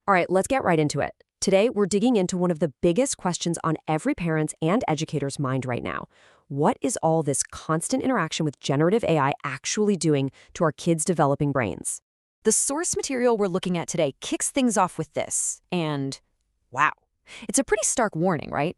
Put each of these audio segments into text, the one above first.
All right, let's get right into it. Today, we're digging into one of the biggest questions on every parent's and educator's mind right now. What is all this constant interaction with generative AI actually doing to our kids' developing brains? The source material we're looking at today kicks things off with this, and wow, it's a pretty stark warning, right?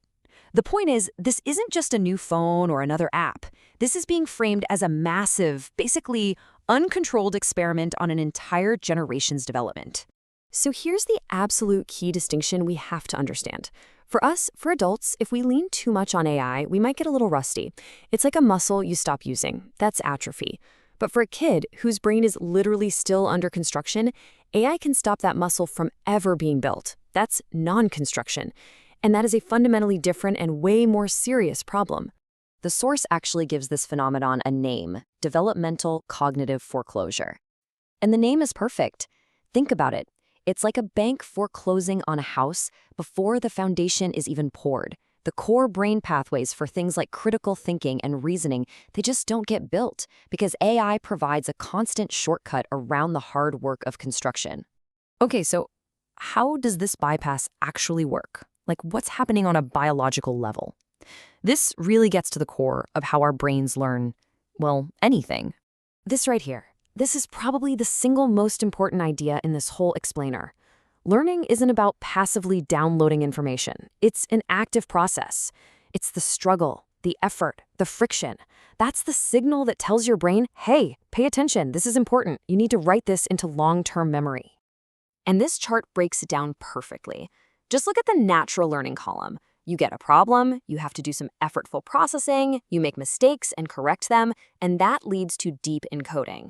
The point is, this isn't just a new phone or another app. This is being framed as a massive, basically uncontrolled experiment on an entire generation's development. So here's the absolute key distinction we have to understand. For us, for adults, if we lean too much on AI, we might get a little rusty. It's like a muscle you stop using. That's atrophy. But for a kid whose brain is literally still under construction, AI can stop that muscle from ever being built. That's non-construction. And that is a fundamentally different and way more serious problem. The source actually gives this phenomenon a name: developmental cognitive foreclosure. And the name is perfect. Think about it. It's like a bank foreclosing on a house before the foundation is even poured. The core brain pathways for things like critical thinking and reasoning, they just don't get built because AI provides a constant shortcut around the hard work of construction. Okay, so how does this bypass actually work? Like, what's happening on a biological level? This really gets to the core of how our brains learn, well, anything. This right here. This is probably the single most important idea in this whole explainer. Learning isn't about passively downloading information. It's an active process. It's the struggle, the effort, the friction. That's the signal that tells your brain, hey, pay attention, this is important. You need to write this into long-term memory. And this chart breaks it down perfectly. Just look at the natural learning column. You get a problem, you have to do some effortful processing, you make mistakes and correct them, and that leads to deep encoding.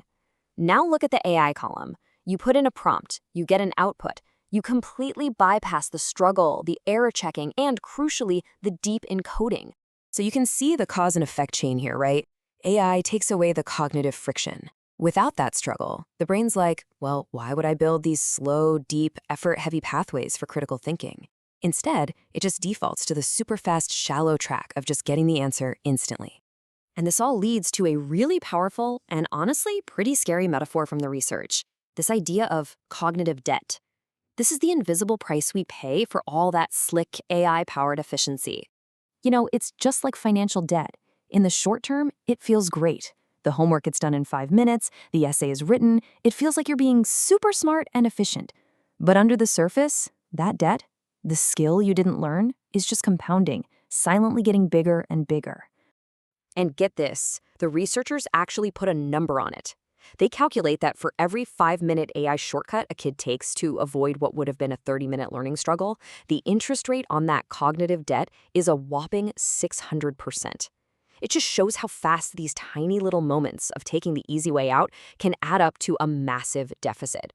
Now look at the AI column. You put in a prompt, you get an output. You completely bypass the struggle, the error checking, and crucially, the deep encoding. So you can see the cause and effect chain here, right? AI takes away the cognitive friction. Without that struggle, the brain's like, well, why would I build these slow, deep, effort-heavy pathways for critical thinking? Instead, it just defaults to the super fast, shallow track of just getting the answer instantly. And this all leads to a really powerful and honestly pretty scary metaphor from the research, this idea of cognitive debt. This is the invisible price we pay for all that slick AI-powered efficiency. You know, it's just like financial debt. In the short term, it feels great. The homework gets done in 5 minutes, the essay is written, it feels like you're being super smart and efficient. But under the surface, that debt, the skill you didn't learn, is just compounding, silently getting bigger and bigger. And get this, the researchers actually put a number on it. They calculate that for every 5-minute AI shortcut a kid takes to avoid what would have been a 30-minute learning struggle, the interest rate on that cognitive debt is a whopping 600%. It just shows how fast these tiny little moments of taking the easy way out can add up to a massive deficit.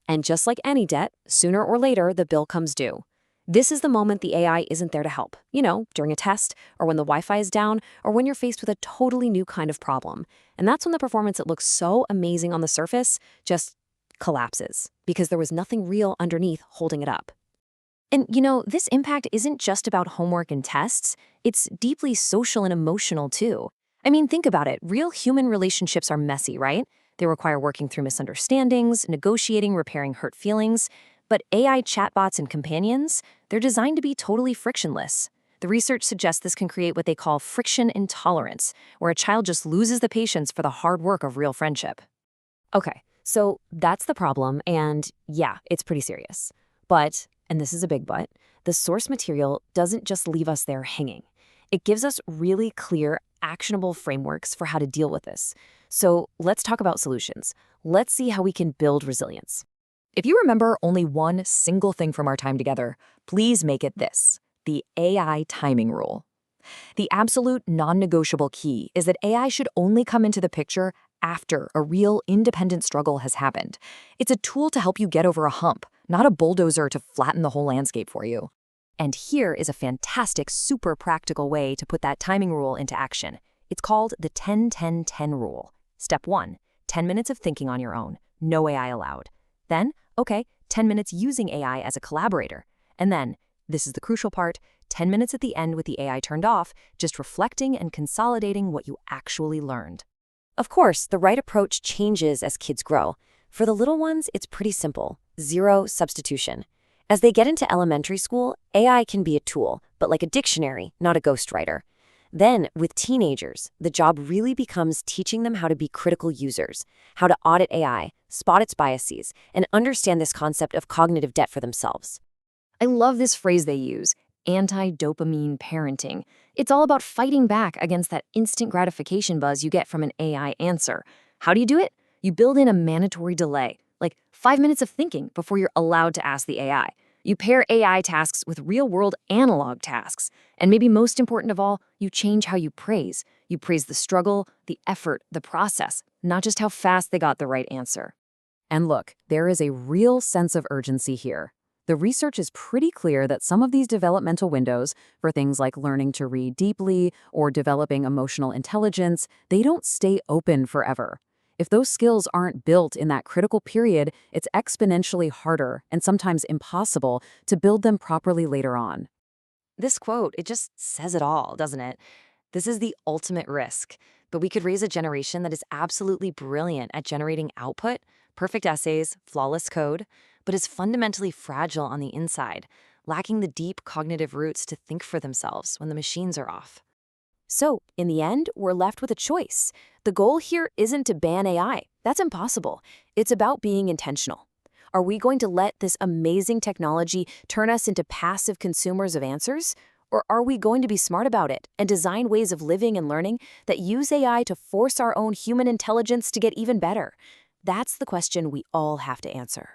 And just like any debt, sooner or later the bill comes due. This is the moment the AI isn't there to help, you know, during a test, or when the Wi-Fi is down, or when you're faced with a totally new kind of problem. And that's when the performance that looks so amazing on the surface just collapses, because there was nothing real underneath holding it up. And, you know, this impact isn't just about homework and tests. It's deeply social and emotional, too. I mean, think about it. Real human relationships are messy, right? They require working through misunderstandings, negotiating, repairing hurt feelings. But AI chatbots and companions, they're designed to be totally frictionless. The research suggests this can create what they call friction intolerance, where a child just loses the patience for the hard work of real friendship. Okay, so that's the problem, and yeah, it's pretty serious. But, and this is a big but, the source material doesn't just leave us there hanging. It gives us really clear, actionable frameworks for how to deal with this. So let's talk about solutions. Let's see how we can build resilience. If you remember only one single thing from our time together, please make it this: the AI timing rule. The absolute non-negotiable key is that AI should only come into the picture after a real independent struggle has happened. It's a tool to help you get over a hump, not a bulldozer to flatten the whole landscape for you. And here is a fantastic, super practical way to put that timing rule into action. It's called the 10-10-10 rule. Step 1, 10 minutes of thinking on your own, no AI allowed. Then, okay, 10 minutes using AI as a collaborator. And then, this is the crucial part, 10 minutes at the end with the AI turned off, just reflecting and consolidating what you actually learned. Of course, the right approach changes as kids grow. For the little ones, it's pretty simple: zero substitution. As they get into elementary school, AI can be a tool, but like a dictionary, not a ghostwriter. Then, with teenagers, the job really becomes teaching them how to be critical users, how to audit AI, spot its biases, and understand this concept of cognitive debt for themselves. I love this phrase they use, anti-dopamine parenting. It's all about fighting back against that instant gratification buzz you get from an AI answer. How do you do it? You build in a mandatory delay, like 5 minutes of thinking before you're allowed to ask the AI. You pair AI tasks with real-world analog tasks. And maybe most important of all, you change how you praise. You praise the struggle, the effort, the process, not just how fast they got the right answer. And look, there is a real sense of urgency here. The research is pretty clear that some of these developmental windows, for things like learning to read deeply or developing emotional intelligence, they don't stay open forever. If those skills aren't built in that critical period, it's exponentially harder and sometimes impossible to build them properly later on. This quote, it just says it all, doesn't it? This is the ultimate risk. But we could raise a generation that is absolutely brilliant at generating output, perfect essays, flawless code, but is fundamentally fragile on the inside, lacking the deep cognitive roots to think for themselves when the machines are off. So, in the end, we're left with a choice. The goal here isn't to ban AI. That's impossible. It's about being intentional. Are we going to let this amazing technology turn us into passive consumers of answers? Or are we going to be smart about it and design ways of living and learning that use AI to force our own human intelligence to get even better? That's the question we all have to answer.